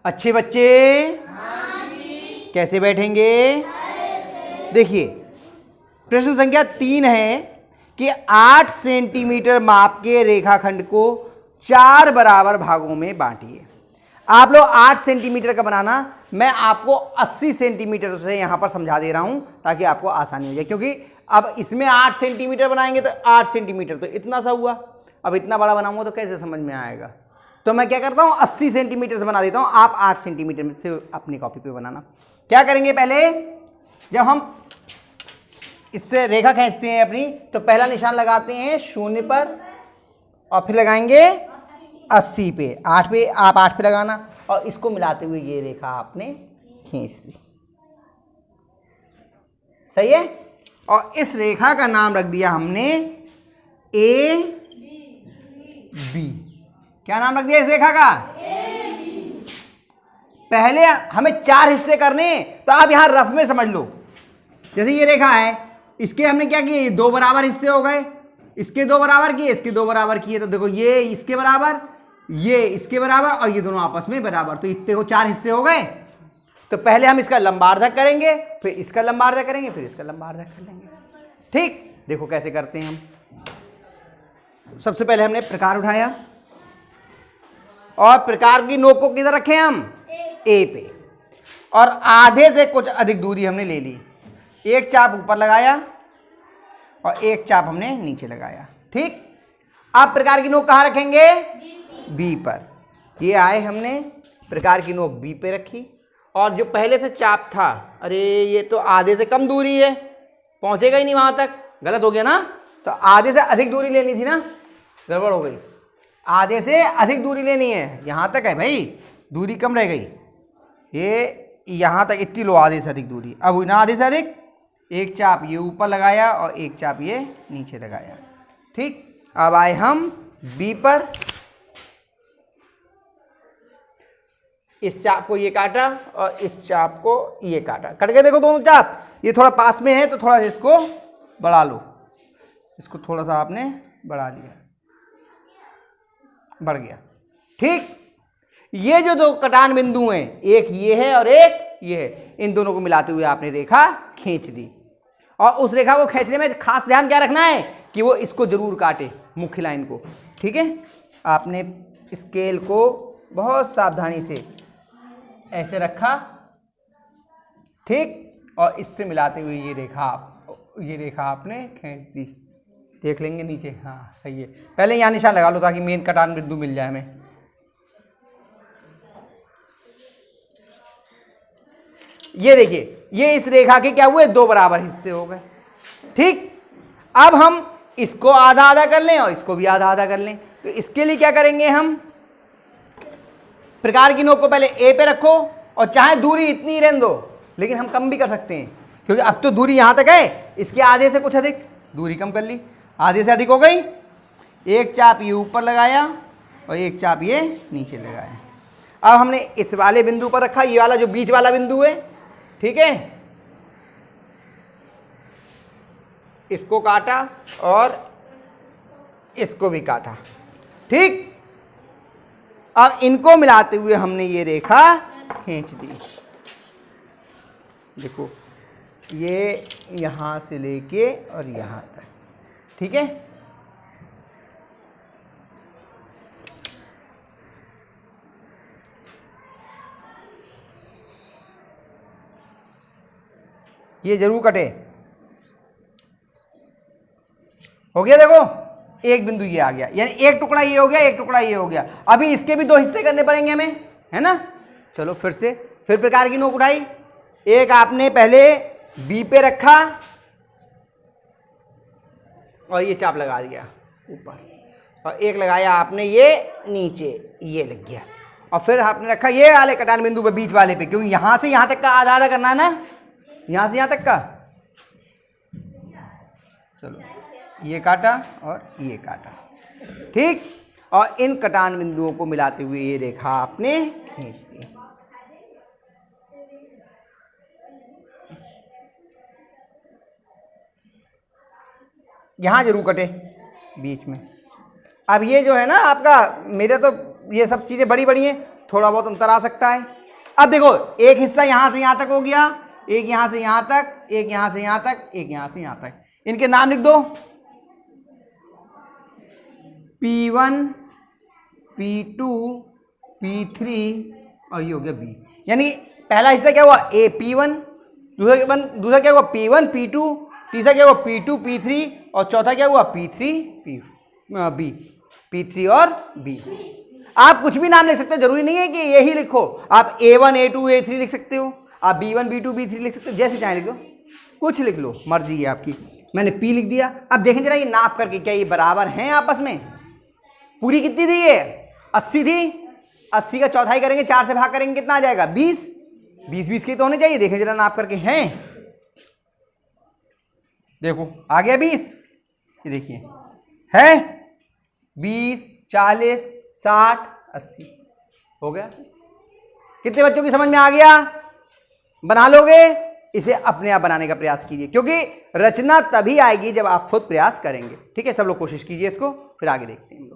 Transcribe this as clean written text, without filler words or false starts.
अच्छे बच्चे कैसे बैठेंगे? देखिए प्रश्न संख्या 3 है कि 8 सेंटीमीटर माप के रेखाखंड को 4 बराबर भागों में बांटिए। आप लोग 8 सेंटीमीटर का बनाना, मैं आपको 80 सेंटीमीटर से यहां पर समझा दे रहा हूं ताकि आपको आसानी हो जाए, क्योंकि अब इसमें 8 सेंटीमीटर बनाएंगे तो 8 सेंटीमीटर तो इतना सा हुआ, अब इतना बड़ा बनाऊंगा तो कैसे समझ में आएगा। तो मैं क्या करता हूं 80 सेंटीमीटर से बना देता हूं, आप 8 सेंटीमीटर से अपनी कॉपी पे बनाना। क्या करेंगे, पहले जब हम इससे रेखा खींचते हैं अपनी, तो पहला निशान लगाते हैं 0 पर और फिर लगाएंगे 80 पे, 8 पे, आप 8 पे लगाना और इसको मिलाते हुए ये रेखा आपने खींच दी। सही है। और इस रेखा का नाम रख दिया हमने ए बी। क्या नाम रख दिया इस रेखा का? पहले हमें 4 हिस्से करने, तो आप यहां रफ में समझ लो। जैसे ये रेखा है, इसके हमने क्या किए, 2 बराबर हिस्से हो गए, इसके 2 बराबर किए, इसके 2 बराबर किए, तो देखो ये इसके बराबर, ये इसके बराबर और ये दोनों आपस में बराबर, तो इतने को 4 हिस्से हो गए। तो पहले हम इसका लंबार्धक करेंगे, फिर इसका लंबार्धक करेंगे, फिर इसका लंबार्धक कर लेंगे। ठीक, देखो कैसे करते हैं हम। सबसे पहले हमने प्रकार उठाया और प्रकार की नोक को किधर रखे हम? ए पे, और आधे से कुछ अधिक दूरी हमने ले ली। एक चाप ऊपर लगाया और एक चाप हमने नीचे लगाया। ठीक, अब प्रकार की नोक कहाँ रखेंगे? बी पर। ये आए, हमने प्रकार की नोक बी पे रखी, और जो पहले से चाप था, अरे ये तो आधे से कम दूरी है, पहुंचेगा ही नहीं वहां तक, गलत हो गया ना। तो आधे से अधिक दूरी लेनी थी ना, गड़बड़ हो गई। आधे से अधिक दूरी लेनी है, यहां तक है भाई, दूरी कम रह गई, ये यहां तक इतनी लो, आधे से अधिक दूरी। अब हुई ना आधे से अधिक, एक चाप ये ऊपर लगाया और एक चाप ये नीचे लगाया। ठीक, अब आए हम बी पर, इस चाप को ये काटा और इस चाप को ये काटा, कट गए देखो दोनों चाप। ये थोड़ा पास में है तो थोड़ा इसको बढ़ा लो, इसको थोड़ा सा आपने बढ़ा लिया, बढ़ गया। ठीक, ये जो 2 कटान बिंदु हैं, एक ये है और एक ये है, इन दोनों को मिलाते हुए आपने रेखा खींच दी। और उस रेखा को खींचने में खास ध्यान क्या रखना है कि वो इसको जरूर काटे, मुख्य लाइन को। ठीक है, आपने स्केल को बहुत सावधानी से ऐसे रखा, ठीक, और इससे मिलाते हुए ये रेखा आपने खींच दी। देख लेंगे नीचे, हाँ सही है। पहले यहाँ निशान लगा लो ताकि मेन कटान बिंदु मिल जाए हमें। ये देखिए, ये इस रेखा के क्या हुए, 2 बराबर हिस्से हो गए। ठीक, अब हम इसको आधा आधा कर लें और इसको भी आधा आधा कर लें। तो इसके लिए क्या करेंगे, हम प्रकार की नोक को पहले ए पे रखो, और चाहे दूरी इतनी ही रहने दो, लेकिन हम कम भी कर सकते हैं, क्योंकि अब तो दूरी यहां तक है, इसके आधे से कुछ अधिक दूरी कम कर ली, आधे से अधिक हो गई। एक चाप ये ऊपर लगाया और एक चाप ये नीचे लगाया। अब हमने इस वाले बिंदु पर रखा, ये वाला जो बीच वाला बिंदु है, ठीक है, इसको काटा और इसको भी काटा। ठीक, अब इनको मिलाते हुए हमने ये रेखा खींच दी। देखो ये यहां से लेके और यहां तक, ठीक है। ये जरूर कटे, हो गया। देखो एक बिंदु ये आ गया, यानी एक टुकड़ा ये हो गया, एक टुकड़ा ये हो गया। अभी इसके भी 2 हिस्से करने पड़ेंगे हमें, है ना। चलो फिर प्रकार की नोक उठाई, एक आपने पहले बी पे रखा और ये चाप लगा दिया ऊपर, और एक लगाया आपने ये नीचे, ये लग गया। और फिर आपने रखा ये वाले कटान बिंदु पे, बीच वाले पे, क्योंकि यहां से यहां तक का आधा आधा करना है ना, यहां से यहां तक का। चलो ये काटा और ये काटा, ठीक। और इन कटान बिंदुओं को मिलाते हुए ये रेखा आपने खींच दी। यहां जरूर कटे बीच में। अब ये जो है ना आपका, मेरे तो ये सब चीजें बड़ी बड़ी हैं, थोड़ा बहुत अंतर आ सकता है। अब देखो एक हिस्सा यहां से यहां तक हो गया, एक यहां से यहां तक, एक यहां से यहां तक, एक यहां से यहां तक। इनके नाम लिख दो, P1, P2, P3 और ये हो गया B। यानी पहला हिस्सा क्या हुआ A P1, दूसरा क्या हुआ P1 P2, तीसरा क्या हुआ P2 P3 और चौथा क्या हुआ P3 B, P3 और B। आप कुछ भी नाम लिख सकते हो, जरूरी नहीं है कि यही लिखो, आप A1 A2 A3 लिख सकते हो, आप B1 B2 B3 लिख सकते हो, जैसे चाहे लिख दो, कुछ लिख लो, मर्जी है आपकी। मैंने P लिख दिया। अब देखें जरा ये नाप करके क्या ये बराबर हैं आपस में? पूरी कितनी थी ये? 80 थी। 80 का चौथाई करेंगे, 4 से भाग करेंगे, कितना आ जाएगा? 20। 20 के तो होने चाहिए। देखें जरा नाप करके, हैं? देखो आ गया 20। ये देखिए है 20 40 60 80 हो गया। कितने बच्चों की समझ में आ गया? बना लोगे? इसे अपने आप बनाने का प्रयास कीजिए, क्योंकि रचना तभी आएगी जब आप खुद प्रयास करेंगे। ठीक है, सब लोग कोशिश कीजिए इसको, फिर आगे देखते हैं।